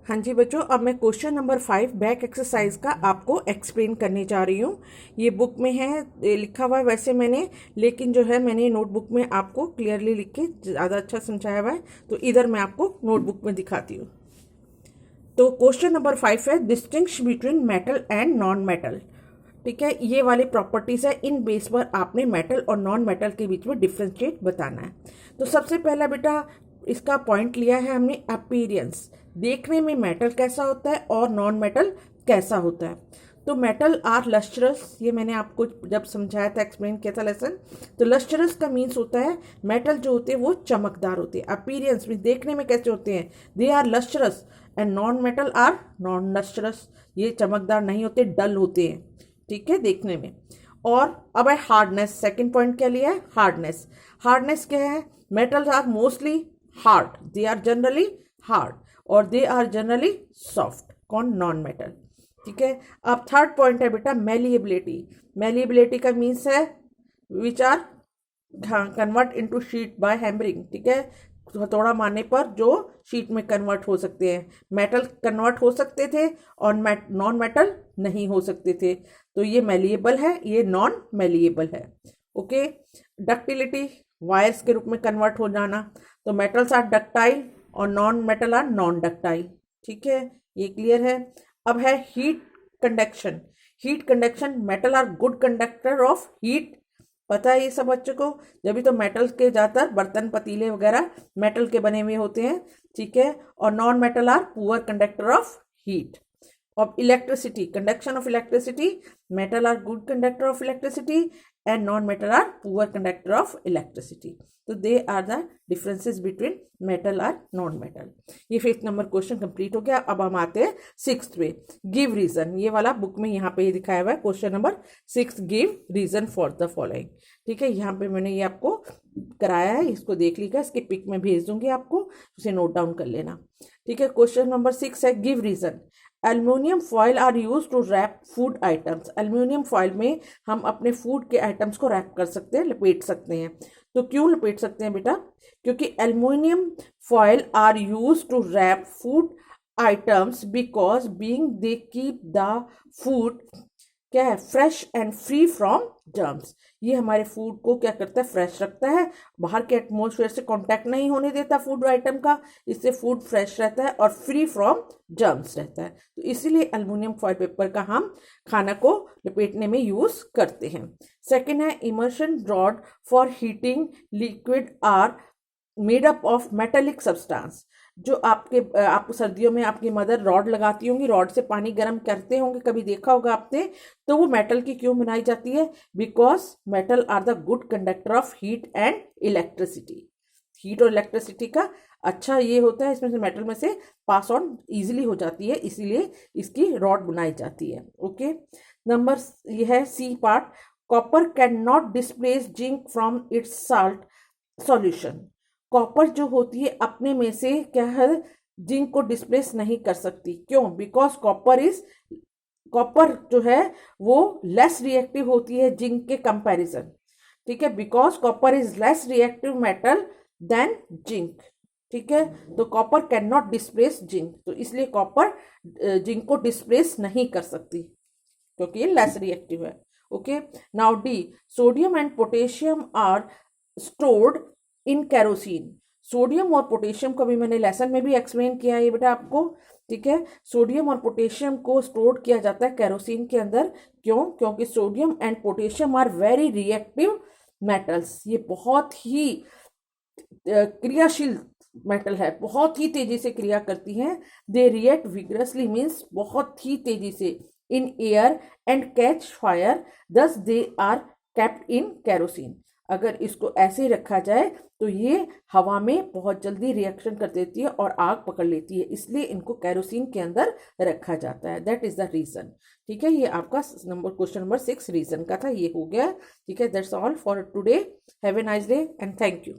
हाँ जी बच्चों, अब मैं क्वेश्चन नंबर 5 बैक एक्सरसाइज का आपको एक्सप्लेन करने जा रही हूँ। ये बुक में है, ये लिखा हुआ है वैसे मैंने, लेकिन जो है मैंने नोटबुक में आपको क्लियरली लिख के ज़्यादा अच्छा समझाया हुआ है, तो इधर मैं आपको नोटबुक में दिखाती हूँ। तो क्वेश्चन नंबर 5 है distinction between metal and non metal. ठीक है, ये वाले प्रॉपर्टीज़ है, इन बेस पर आपने मेटल और नॉन मेटल के बीच में डिफ्रेंशिएट बताना है। तो सबसे पहला बेटा इसका पॉइंट लिया है हमने अपीयरेंस, देखने में मेटल कैसा होता है और नॉन मेटल कैसा होता है। तो मेटल आर लस्ट्रस, ये मैंने आपको जब समझाया था, एक्सप्लेन किया था लेसन। तो लस्ट्रस का मीन्स होता है मेटल जो होते हैं वो चमकदार होते हैं। अपीयरेंस में देखने में कैसे होते हैं, they are lustrous, and non metal are non lustrous, ये चमकदार नहीं होते, डल होते हैं। ठीक है, देखने में। और अब है हार्डनेस, सेकंड पॉइंट क्या लिया है, हार्डनेस। हार्डनेस क्या है, metals are mostly hard, they are generally hard, और दे आर जनरली सॉफ्ट, कौन, नॉन मेटल। ठीक है, अब थर्ड पॉइंट है बेटा मेलिएबिलिटी। मेलिएबिलिटी का मीन्स है which are convert into sheet by hammering. ठीक है, हथौड़ा मारने पर जो शीट में कन्वर्ट हो सकते हैं, मेटल कन्वर्ट हो सकते थे और नॉन मेटल नहीं हो सकते थे। तो ये मेलिएबल है, ये नॉन मेलिएबल है। ओके, डक्टिलिटी, वायर्स के रूप में कन्वर्ट हो जाना। तो मेटल्स आर डक्टाइल और non metal are non ductile. ठीक है, ये क्लियर है। अब है heat conduction. Heat conduction, metal are good conductor of heat, पता है ये सब बच्चों को, जब तो मेटल के ज़्यादातर बर्तन पतीले वगैरह मेटल के बने हुए होते हैं। ठीक है, और non metal are poor conductor of heat. of electricity, conduction of electricity, metal are good conductor of electricity and non-metal are poor conductor of electricity. So they are the differences between metal और non-metal. ये 5th number question complete हो गया। अब हम आते हैं 6th पे, give reason. ये वाला बुक में यहाँ पे ही दिखाया हुआ है question number 6, give reason for the following. ठीक है, यहाँ पे मैंने ये आपको कराया है, इसको देख लीजिएगा, इसके पिक में भेज दूंगी आपको, उसे नोट डाउन कर लेना। ठीक है, क्वेश्चन नंबर 6 है give reason. Aluminium foil are use to wrap food items. Aluminium foil में हम अपने फूड के आइटम्स को रैप कर सकते हैं, लपेट सकते हैं। तो क्यों लपेट सकते हैं बेटा, क्योंकि aluminium foil are use to wrap food items because being they keep the food क्या है, fresh and free from germs. ये हमारे फूड को क्या करता है, फ्रेश रखता है, बाहर के एटमोसफेयर से कांटेक्ट नहीं होने देता फूड आइटम का, इससे फूड फ्रेश रहता है और फ्री फ्रॉम जर्म्स रहता है। तो इसीलिए एल्युमिनियम फॉयल पेपर का हम खाना को लपेटने में यूज करते हैं। सेकेंड है immersion rod for heating liquid are made up of metallic substance. जो आप सर्दियों में आपकी मदर रॉड लगाती होंगी, रॉड से पानी गर्म करते होंगे, कभी देखा होगा आपने, तो वो मेटल की क्यों बनाई जाती है, because metal are the good conductor of heat and electricity. हीट और इलेक्ट्रिसिटी का अच्छा ये होता है, इसमें से मेटल में से पास ऑन ईजिली हो जाती है, इसीलिए इसकी रॉड बनाई जाती है। ओके, नंबर ये है C part, copper can not displace zinc from its salt solution. Copper जो होती है अपने में से क्या है, जिंक को डिस्प्लेस नहीं कर सकती। क्यों, बिकॉज कॉपर जो है वो लेस रिएक्टिव होती है जिंक के कंपैरिजन। ठीक है, because copper is less reactive metal than zinc. ठीक है, तो copper can not displace zinc, तो इसलिए कॉपर जिंक को डिस्प्लेस नहीं कर सकती क्योंकि ये लेस रिएक्टिव है। Okay, now D, sodium and potassium are stored in kerosene. Sodium और पोटेशियम को भी मैंने लेसन में भी एक्सप्लेन किया है बेटा आपको। ठीक है, सोडियम और पोटेशियम को स्टोर किया जाता है कैरोसिन के अंदर। क्यों, क्योंकि sodium and potassium are very reactive metals. ये बहुत ही क्रियाशील मेटल है, बहुत ही तेजी से क्रिया करती हैं। दे रिएक्ट विग्रसली मीन्स बहुत ही तेजी से in air and catch fire, thus they are kept in kerosene. अगर इसको ऐसे ही रखा जाए तो ये हवा में बहुत जल्दी रिएक्शन कर देती है और आग पकड़ लेती है, इसलिए इनको कैरोसिन के अंदर रखा जाता है। That is the reason. ठीक है, ये आपका क्वेश्चन नंबर 6 रीजन का था, ये हो गया। ठीक है, that's all for today. Have a nice day and thank you.